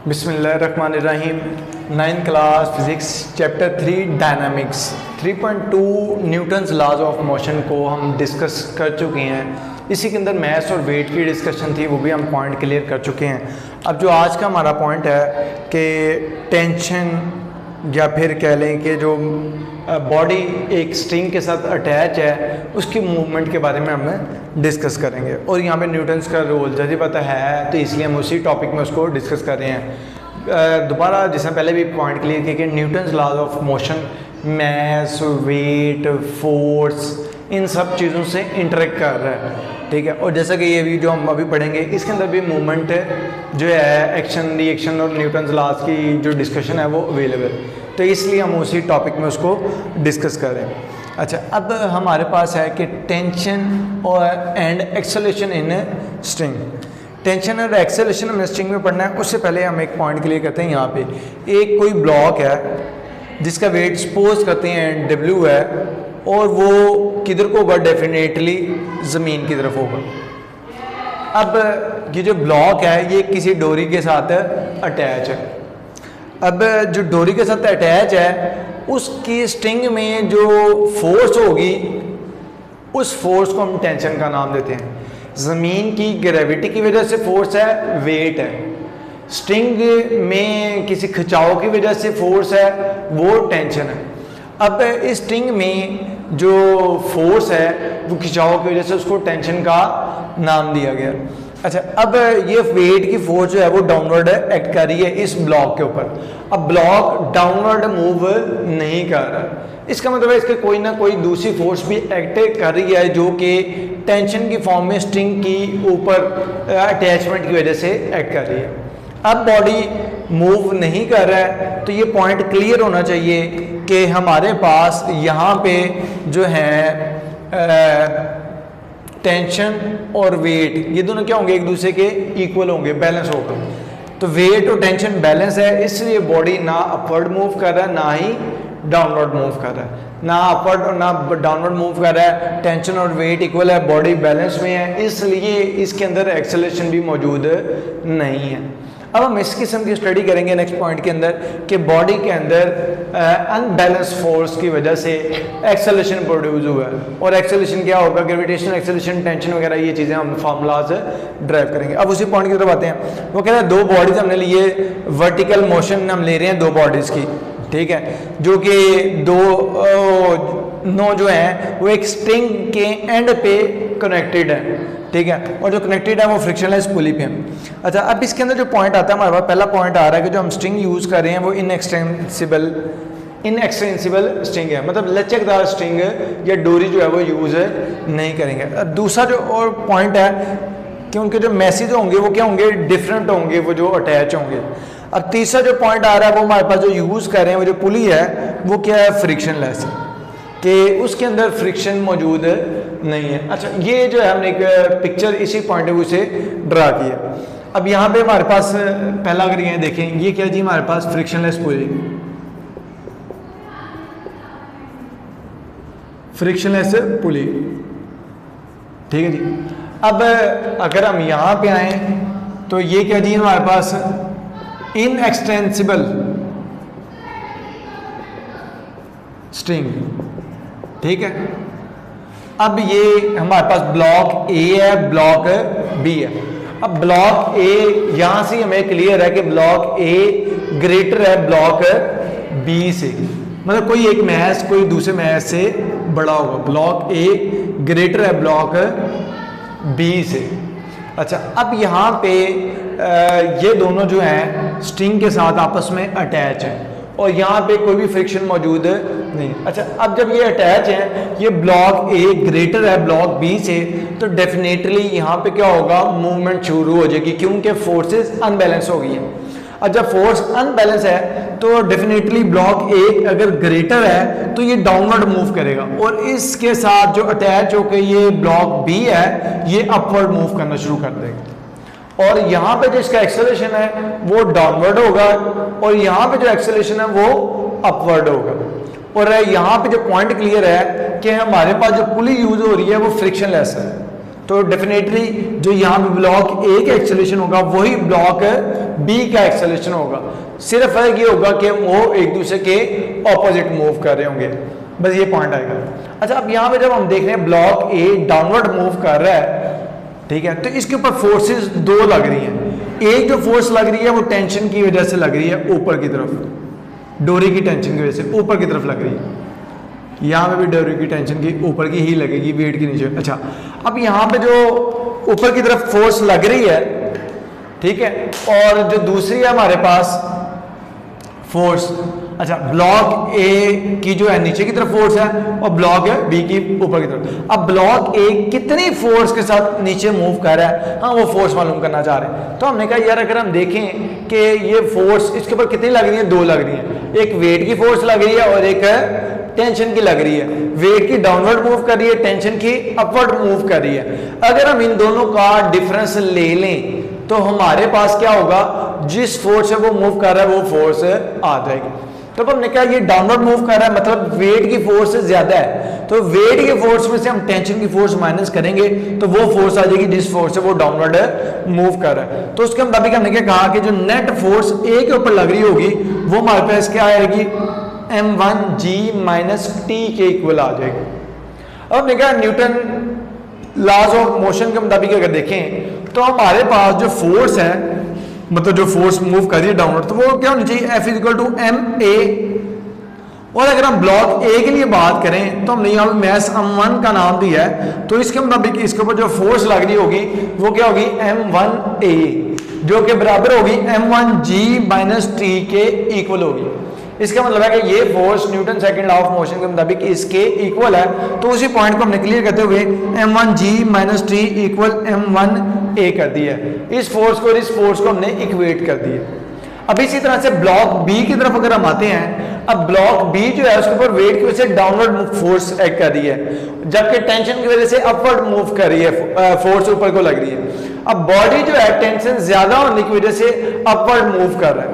बिस्मिल्लाहिर्रहमानिर्रहीम। 9th class physics chapter 3 dynamics 3.2 Newton's laws of motion को हम डिस्कस कर चुके हैं। इसी के अंदर मैथ्स और वेट की डिस्कशन थी, वो भी हम पॉइंट क्लियर कर चुके हैं। अब जो आज का हमारा पॉइंट है कि टेंशन या फिर कह लें कि जो बॉडी एक स्ट्रिंग के साथ अटैच है उसकी मूवमेंट के बारे में हम डिस्कस करेंगे। और यहाँ पे न्यूटन्स का रूल जैसे पता है तो इसलिए हम उसी टॉपिक में उसको डिस्कस कर रहे हैं। दोबारा जैसे पहले भी पॉइंट क्लियर किया कि Newton's laws of motion mass, weight, force इन सब चीज़ों से इंटरेक्ट कर रहा है, ठीक है। और जैसा कि ये भी जो हम अभी पढ़ेंगे इसके अंदर भी मूवमेंट जो है, एक्शन, रिएक्शन और न्यूटन्स लॉज की जो डिस्कशन है वो अवेलेबल, तो इसलिए हम उसी टॉपिक में उसको डिस्कस कर रहे हैं। अच्छा, अब हमारे पास है कि टेंशन और and acceleration in string. Tension और एक्सेलरेशन हमें स्ट्रिंग में पढ़ना है। उससे पहले हम एक पॉइंट क्लियर करते हैं। यहाँ पे एक कोई ब्लॉक है जिसका वेट सपोज करते हैं W है और वो किधर को होगा, डेफिनेटली ज़मीन की तरफ होगा। अब ये जो ब्लॉक है ये किसी डोरी के साथ अटैच है। अब जो डोरी के साथ अटैच है उसकी स्ट्रिंग में जो फोर्स होगी उस फोर्स को हम टेंशन का नाम देते हैं। ज़मीन की ग्रेविटी की वजह से फोर्स है, वेट है। स्ट्रिंग में किसी खिंचाव की वजह से फोर्स है, वो टेंशन है। अब इस स्ट्रिंग में जो फोर्स है वो खिंचाव की वजह से उसको टेंशन का नाम दिया गया। अच्छा, अब ये वेट की फोर्स जो है वो डाउनवर्ड एक्ट कर रही है इस ब्लॉक के ऊपर। अब ब्लॉक डाउनवर्ड मूव नहीं कर रहा, इसका मतलब है इसके कोई ना कोई दूसरी फोर्स भी एक्ट कर रही है जो कि टेंशन की फॉर्म में स्ट्रिंग की ऊपर अटैचमेंट की वजह से एक्ट कर रही है। अब बॉडी मूव नहीं कर रहा है तो ये पॉइंट क्लियर होना चाहिए कि हमारे पास यहाँ पे जो है टेंशन और वेट ये दोनों क्या होंगे, एक दूसरे के इक्वल होंगे, बैलेंस होगा। तो वेट और टेंशन बैलेंस है, इसलिए बॉडी ना अपवर्ड मूव कर रहा है ना ही डाउनवर्ड मूव कर रहा है, ना अपवर्ड और ना डाउनवर्ड मूव कर रहा है। टेंशन और वेट इक्वल है, बॉडी बैलेंस में है, इसलिए इसके अंदर एक्सेलरेशन भी मौजूद नहीं है। अब हम इस किस्म की स्टडी करेंगे नेक्स्ट पॉइंट के अंदर कि बॉडी के अंदर अनबैलेंस फोर्स की वजह से एक्सेलरेशन प्रोड्यूस हुआ है। और एक्सेलरेशन क्या होगा, ग्रेविटेशनल एक्सेलरेशन, टेंशन वगैरह, ये चीज़ें हम फार्मूलाज ड्राइव करेंगे। अब उसी पॉइंट की तरफ आते हैं। वो कह रहे हैं दो बॉडीज हमने लिए, वर्टिकल मोशन हम ले रहे हैं दो बॉडीज़ की, ठीक है, जो कि दो नो जो है वो एक स्ट्रिंग के एंड पे कनेक्टेड है, ठीक है, और जो कनेक्टेड है वो फ्रिक्शनलेस पुली पे है। अच्छा, अब इसके अंदर जो पॉइंट आता है हमारे पास, पहला पॉइंट आ रहा है कि जो हम स्ट्रिंग यूज़ कर रहे हैं वो इनएक्सटेंसिबल स्ट्रिंग है, मतलब लचकदार स्ट्रिंग या डोरी जो है वो यूज़ नहीं करेंगे। अब दूसरा जो और पॉइंट है कि उनके जो मैसेज होंगे वो क्या होंगे, डिफरेंट होंगे, वो जो अटैच होंगे। अब तीसरा जो पॉइंट आ रहा है वो हमारे पास जो यूज़ कर रहे हैं वो जो पुली है वो क्या है, फ्रिक्शनलेस है, कि उसके अंदर फ्रिक्शन मौजूद नहीं है। अच्छा, ये जो है हमने एक पिक्चर इसी पॉइंट ऑफ व्यू से ड्रा किया। अब यहाँ पे हमारे पास पहला अगर ये देखें, ये क्या जी, हमारे पास फ्रिक्शनलेस पुली, फ्रिक्शनलेस पुली, ठीक है जी। अब अगर हम यहाँ पे आए तो ये क्या जी, हमारे पास इनएक्सटेंसिबल स्ट्रिंग, ठीक है। अब ये हमारे पास ब्लॉक ए है, ब्लॉक बी है। अब ब्लॉक ए यहां से हमें क्लियर है कि ब्लॉक ए ग्रेटर है ब्लॉक बी से, मतलब कोई एक मैस कोई दूसरे मैस से बड़ा होगा। ब्लॉक ए ग्रेटर है ब्लॉक बी से। अच्छा, अब यहाँ पे ये दोनों जो हैं स्ट्रिंग के साथ आपस में अटैच हैं और यहाँ पे कोई भी फ्रिक्शन मौजूद नहीं। अच्छा, अब जब ये अटैच हैं, ये ब्लॉक ए ग्रेटर है ब्लॉक बी से, तो डेफिनेटली यहाँ पे क्या होगा, मूवमेंट शुरू हो जाएगी, क्योंकि फोर्सेस अनबैलेंस हो गई हैं। और जब फोर्स अनबैलेंस है तो डेफिनेटली ब्लॉक ए अगर ग्रेटर है तो ये डाउनवर्ड मूव करेगा, और इसके साथ जो अटैच होकर ये ब्लॉक बी है ये अपवर्ड मूव करना शुरू कर देगा। और यहाँ पे जो इसका एक्सेलरेशन है वो डाउनवर्ड होगा और यहाँ पे जो एक्सेलरेशन है वो अपवर्ड होगा। और यहाँ पे जो पॉइंट क्लियर है कि हमारे पास जो पुली यूज हो रही है वो फ्रिक्शनलेस है, तो डेफिनेटली जो यहाँ पे ब्लॉक ए का एक्सेलरेशन होगा वही ब्लॉक बी का एक्सेलरेशन होगा, सिर्फ फर्क ये होगा कि वो एक दूसरे के ऑपोजिट मूव कर रहे होंगे, बस ये पॉइंट आएगा। अच्छा, अब यहाँ पे जब हम देख रहे हैं ब्लॉक ए डाउनवर्ड मूव कर रहा है, ठीक है, तो इसके ऊपर फोर्सेस दो लग रही हैं। एक जो फोर्स लग रही है वो टेंशन की वजह से लग रही है ऊपर की तरफ, डोरी की टेंशन की वजह से ऊपर की तरफ लग रही है। यहाँ पे भी डोरी की टेंशन की ऊपर की ही लगेगी, वेट की नीचे। अच्छा, अब यहाँ पे जो ऊपर की तरफ फोर्स लग रही है, ठीक है, और जो दूसरी है हमारे पास फोर्स, अच्छा, ब्लॉक ए की जो है नीचे की तरफ फोर्स है और ब्लॉक है बी की ऊपर की तरफ। अब ब्लॉक ए कितनी फोर्स के साथ नीचे मूव कर रहा है, हाँ, वो फोर्स मालूम करना चाह रहे हैं। तो हमने कहा यार अगर हम देखें कि ये फोर्स इसके ऊपर कितनी लग रही है, दो लग रही है, एक वेट की फोर्स लग रही है और एक टेंशन की लग रही है। वेट की डाउनवर्ड मूव कर रही है, टेंशन की अपवर्ड मूव कर रही है। अगर हम इन दोनों का डिफरेंस ले लें तो हमारे पास क्या होगा, जिस फोर्स से वो मूव कर रहा है वो फोर्स आ जाएगी। तो हमने कहा ये डाउनवर्ड मूव कर रहा है मतलब वेट की फोर्स से ज्यादा है, तो वेट की फोर्स में से हम टेंशन की फोर्स माइनस करेंगे तो वो फोर्स आ जाएगी जिस फोर्स से वो डाउनवर्ड मूव कर रहा है। तो उसके मुताबिक हमने क्या कहा कि जो नेट फोर्स ए के ऊपर लग रही होगी वो हमारे पास क्या आएगी, m1g माइनस टी के इक्वल आ जाएगी। अब हमने कहा न्यूटन लॉज ऑफ मोशन के मुताबिक अगर देखें तो हमारे पास जो फोर्स है, मतलब जो फोर्स मूव कर रही है डाउनवर्ड, तो वो क्या होनी चाहिए, F is equal to m a. और अगर हम ब्लॉक ए के लिए बात करें तो हमने यहाँ पे मैस m1 का नाम दिया है, तो इसके मुताबिक इसके ऊपर जो फोर्स लग रही होगी वो क्या होगी, m1a, जो कि बराबर होगी m1g माइनस टी के इक्वल होगी। इसका मतलब है कि ये force Newton second law of motion के मुताबिक इसके इक्वल है। तो उसी पॉइंट को हमने क्लियर करते हुए m1g minus T equal m1a कर दिया है। इस फोर्स को और इस फोर्स को हमने इक्वेट कर दिया। अब इसी तरह से ब्लॉक बी की तरफ अगर हम आते हैं, अब ब्लॉक बी जो है उसके ऊपर वेट की वजह से डाउनवर्ड फोर्स एक्ट कर रही है, जबकि टेंशन की वजह से अपवर्ड मूव कर रही है, फोर्स ऊपर को लग रही है। अब बॉडी जो है टेंशन ज्यादा होने की वजह से अपवर्ड मूव कर रहा है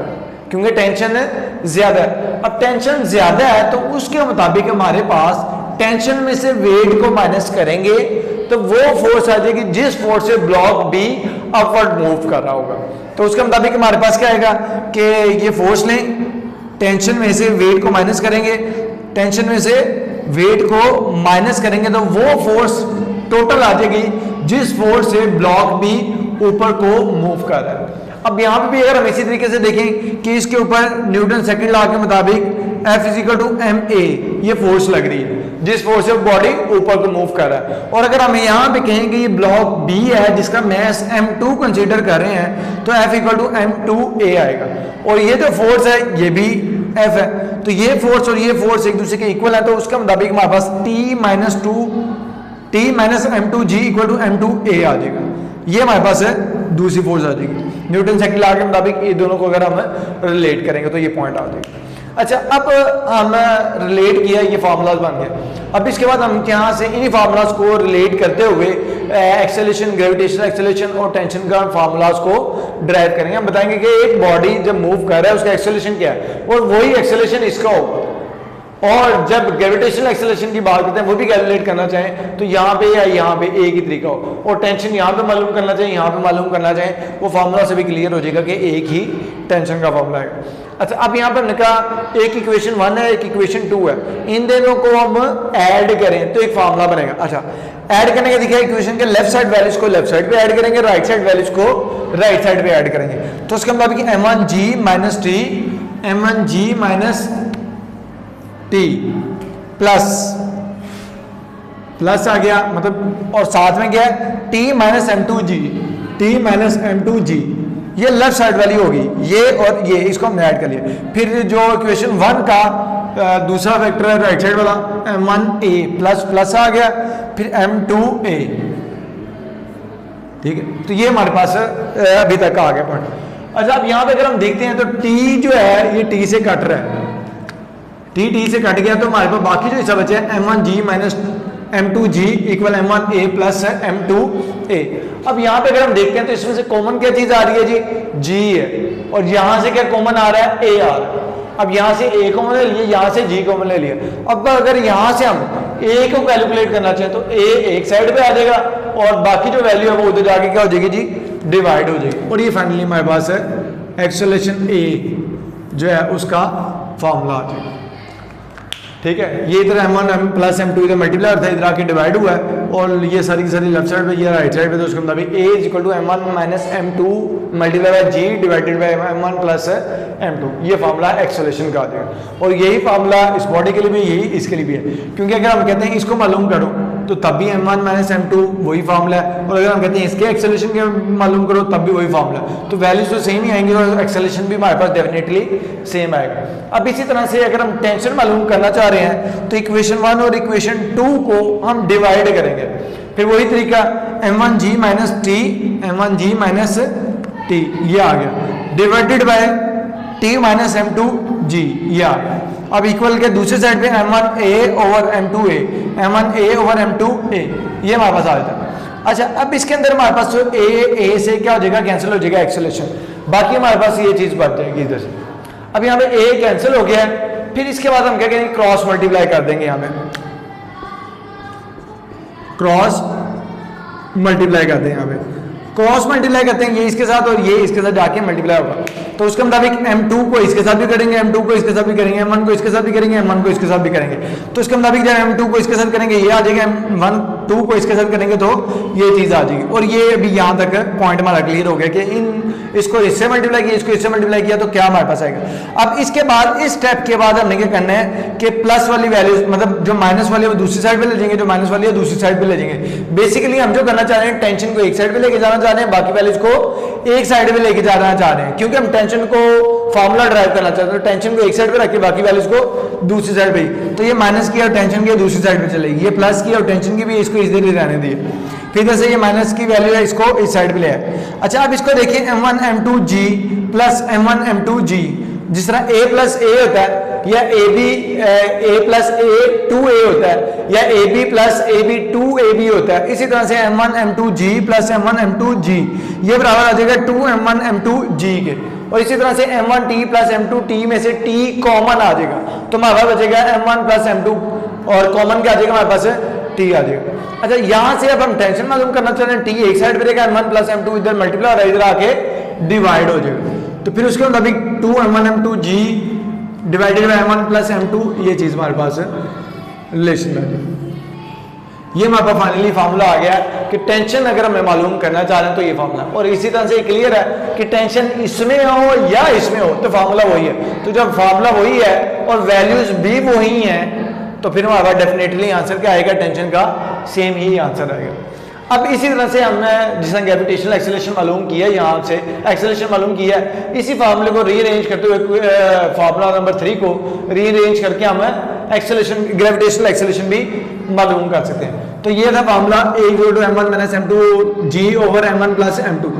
क्योंकि टेंशन ज्यादा है। अब टेंशन ज्यादा है तो उसके मुताबिक हमारे पास टेंशन में से वेट को माइनस करेंगे तो वो फोर्स आ जाएगी जिस फोर्स से ब्लॉक बी अपवर्ड मूव कर रहा होगा। तो उसके मुताबिक हमारे पास क्या आएगा कि ये फोर्स लें, टेंशन में से वेट को माइनस करेंगे, टेंशन में से वेट को माइनस करेंगे तो वो फोर्स टोटल आ जाएगी जिस फोर्स से ब्लॉक बी ऊपर को मूव कर रहा है। अब यहाँ पे भी अगर हम इसी तरीके से देखें कि इसके ऊपर न्यूटन सेकंड लॉ के मुताबिक F is equal to m a, ये फोर्स लग रही है जिस फोर्स से बॉडी ऊपर को मूव कर रहा है। और अगर हम यहाँ पे कहें कि ये ब्लॉक बी है जिसका मैस m2 कंसीडर कर रहे हैं तो F इक्वल टू m2a आएगा। और ये जो फोर्स है ये भी F है, तो ये फोर्स और ये फोर्स एक दूसरे के इक्वल है, तो उसके मुताबिक हमारे पास T minus m2g equal to m2a आ जाएगा। ये हमारे पास है दूसरी फोर्स आ जाएगी। न्यूटन सेकंड लॉ के मुताबिक ये दोनों को अगर हम रिलेट करेंगे तो ये पॉइंट आ जाएगा। अच्छा, अब हम रिलेट किया, ये फार्मूलाज बन गया। अब इसके बाद हम यहाँ से इन्हीं फार्मूलाज को रिलेट करते हुए एक्सेलरेशन, ग्रेविटेशनल एक्सेलरेशन और टेंशन का फार्मूलाज को ड्राइव करेंगे। हम बताएंगे कि एक बॉडी जब मूव कर रहा है उसका एक्सेलरेशन क्या है और वही एक्सेलरेशन इसका होगा। और जब ग्रेविटेशनल एक्सेलरेशन की बात करते हैं वो भी कैलकुलेट करना चाहें तो यहाँ पे या यहाँ पे एक ही तरीका हो, और टेंशन यहाँ पे मालूम करना चाहिए, यहाँ पे मालूम करना चाहें, वो फार्मूला से भी क्लियर हो जाएगा कि एक ही टेंशन का फार्मूला है। अच्छा, अब यहाँ पर हमने कहा एक इक्वेशन 1 है, एक इक्वेशन 2 है, इन दोनों को हम ऐड करें तो एक फार्मूला बनेगा। अच्छा, ऐड करने का देखिए इक्वेशन के लेफ्ट साइड वैल्यूज को लेफ्ट साइड पे ऐड करेंगे, राइट साइड वैल्यूज को राइट साइड पे ऐड करेंगे। तो उसके मुताबिक m1g minus T, m1g minus T plus आ गया, मतलब और साथ में क्या है t minus m2g, t minus m2g, ये लेफ्ट साइड वैल्यू होगी, ये और ये इसको हमने ऐड कर लिया। फिर जो इक्वेशन 1 का दूसरा वेक्टर है राइट साइड वाला m1a प्लस आ गया, फिर m2a, ठीक है। तो ये हमारे पास अभी तक आ गया पॉइंट। अच्छा, अब यहाँ पे अगर हम देखते हैं तो t जो है ये t से कट रहा है, t से कट गया तो हमारे पास बाकी जो हिस्सा बचा है m1g minus m2g equal m1a plus m2a। अब यहाँ पे अगर हम देखते हैं तो इसमें से कॉमन क्या चीज आ रही है जी, g है, और यहाँ से क्या कॉमन आ रहा है, a आ रहा है। अब यहाँ से a कॉमन ले लिए, यहाँ से g कॉमन ले लिया। अब अगर यहाँ से हम ए को कैलकुलेट करना चाहें तो ए एक साइड पे आ जाएगा और बाकी जो वैल्यू है वो उधर जाके क्या हो जाएगी जी, डिवाइड हो जाएगी। और ये फाइनली हमारे पास है एक्सेलरेशन ए जो है उसका फॉर्मूला आ जाएगा। ठीक है, ये इधर m1 m प्लस m2 इधर मल्टीप्लाई होता है, इधर आके डिवाइड हुआ है और ये सारी की सारी लेफ्ट साइड पे, ये राइट साइड पे, तो उसके मुताबिक a is equal to m1 minus m2 multiply by g divided by m1 plus m2। ये फार्मूला एक्सेलरेशन का आ जाएगा और यही फार्मूला इस बॉडी के लिए भी, यही इसके लिए भी है, क्योंकि अगर हम कहते हैं इसको मालूम करो तो तब भी m1 माइनस m2 वही फार्मूला है, और अगर हम कहते हैं इसके एक्सेलरेशन के मालूम करो तब भी वही फार्मूला है, तो वैल्यूज तो सेम ही आएंगे और एक्सेलरेशन भी हमारे पास डेफिनेटली सेम आएगा। अब इसी तरह से अगर हम टेंशन मालूम करना चाह रहे हैं तो इक्वेशन 1 और इक्वेशन 2 को हम डिवाइड करेंगे, फिर वही तरीका m1g minus T, m1g minus T, ये आ गया, divided by t minus m2g, ये आ गया। अब इक्वल के दूसरे साइड पे m1a over m2a, m1a over m2a, ये हमारे पास आ जाता है। अच्छा, अब इसके अंदर हमारे पास तो a से क्या हो जाएगा, कैंसिल हो जाएगा एक्सेलरेशन, बाकी हमारे पास ये चीज बच जाएगी इधर से। अब यहाँ पे a कैंसिल हो गया है, फिर इसके बाद हम क्या करेंगे, क्रॉस मल्टीप्लाई कर देंगे, यहाँ पे क्रॉस मल्टीप्लाई करते हैं, यहाँ पे क्रॉस मल्टीप्लाई करते हैं, ये इसके साथ और ये इसके साथ जाके मल्टीप्लाई होगा, तो उसके मुताबिक m2 को इसके साथ भी करेंगे, m2 को इसके साथ भी करेंगे, m1 को इसके साथ भी करेंगे, m1 को इसके साथ भी करेंगे, तो इसके मुताबिक जब m2 को इसके साथ करेंगे ये आ जाएगा, m1 2 को इसके साथ करेंगे तो ये चीज आ जाएगी। और ये अभी यहाँ तक पॉइंट हमारा क्लियर हो गया कि इसको इससे मल्टीप्लाई किया, इसको इससे मल्टीप्लाई किया तो क्या हमारे पास आएगा। अब इसके बाद इस स्टेप के बाद हमने क्या करना है कि प्लस वाली वैल्यूज, मतलब जो माइनस वाली है वो दूसरी साइड पे ले जाएंगे, जो माइनस वाली है दूसरी साइड पे ले जाएंगे। बेसिकली हम जो करना चाह रहे हैं, टेंशन को एक साइड पे लेके जाना चाह रहे हैं, बाकी वैल्यूज को एक साइड पे लेके जाना चाह रहे हैं, क्योंकि हम टेंशन को फॉर्मूला ड्राइव करना चाहते हैं, तो टेंशन को एक साइड पे रख के बाकी वैल्यूज को दूसरी साइड पे, तो ये माइनस की और टेंशन की दूसरी साइड पे चलेगी, ये प्लस की और टेंशन की भी इसको इधर ही रहने दिए, फिर जैसे ये माइनस की वैल्यू है इसको इस साइड पे ले आए। अच्छा, अब इसको देखिए m1 m2g plus m1 m2g, जिस तरह a प्लस a होता है या a प्लस a 2a होता है या ab प्लस ab 2ab होता है, इसी तरह से m1 m2g plus m1 m2g ये बराबर आ जाएगा 2m1 m2g के, और इसी तरह से m1t प्लस m2t में से t कॉमन आ जाएगा, तो हमारा बचेगा m1 प्लस m2 और कॉमन क्या आ जाएगा हमारे पास t आ जाएगा। अच्छा, यहां से अब हम टेंशन मालूम करना चाह रहे हैं, t एक साइड पे रहेगा, m1 प्लस m2 इधर मल्टीप्लाई और इधर आके डिवाइड हो जाएगा, तो फिर उसके मुताबिक 2m1 m2g divided by m1 plus m2, ये चीज हमारे पास रिलेशन में आ जाएगी। ये हमारे पास फाइनली फार्मूला आ गया कि टेंशन अगर हमें मालूम करना चाह रहे हैं तो ये फार्मूला, और इसी तरह से क्लियर है कि टेंशन इसमें हो या इसमें हो तो फार्मूला वही है, तो जब फार्मूला वही है और वैल्यूज भी वही हैं तो फिर हमारा डेफिनेटली आंसर क्या आएगा, टेंशन का सेम ही आंसर आएगा। अब इसी तरह से हमने जिसने ग्रेविटेशनल एक्सेलरेशन मालूम किया, यहाँ से एक्सेलरेशन मालूम किया है, इसी फार्मूले को रीअरेंज करते हुए फार्मूला नंबर 3 को रीअरेंज करके हम एक्सेलरेशन ग्रेविटेशनल एक्सेलरेशन भी मालूम कर सकते हैं। तो ये था formula m1 minus m2g over m1 plus m2।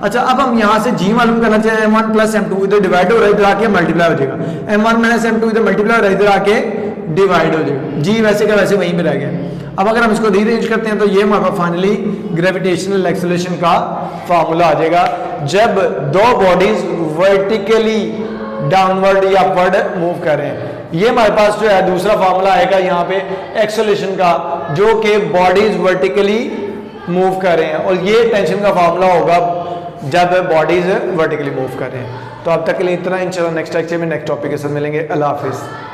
अच्छा, अब हम यहाँ से g मालूम करना चाहिए, m1 प्लस m2 इधर डिवाइड हो रहा है, इधर आके मल्टीप्लाई हो जाएगा, m1 माइनस m2 इधर मल्टीप्लाई हो रहा है, इधर आके डिवाइड हो जाएगा, g वैसे का वैसे वहीं पे रह गया। अब अगर हम इसको रीअरेंज करते हैं तो ये हमारा फाइनली ग्रेविटेशनल एक्सेलरेशन का फार्मूला आ जाएगा, जब दो बॉडीज वर्टिकली डाउनवर्ड या अपवर्ड मूव कर रहे हैं। ये हमारे पास जो है दूसरा फार्मूला आएगा यहाँ पे एक्सेलरेशन का, जो कि बॉडीज वर्टिकली मूव कर रहे हैं, और ये टेंशन का फार्मूला होगा जब बॉडीज वर्टिकली मूव कर रहे हैं। तो अब तक के लिए इतना, इंशाल्लाह नेक्स्ट लेक्चर में नेक्स्ट टॉपिक के साथ मिलेंगे। अल्लाह हाफिज।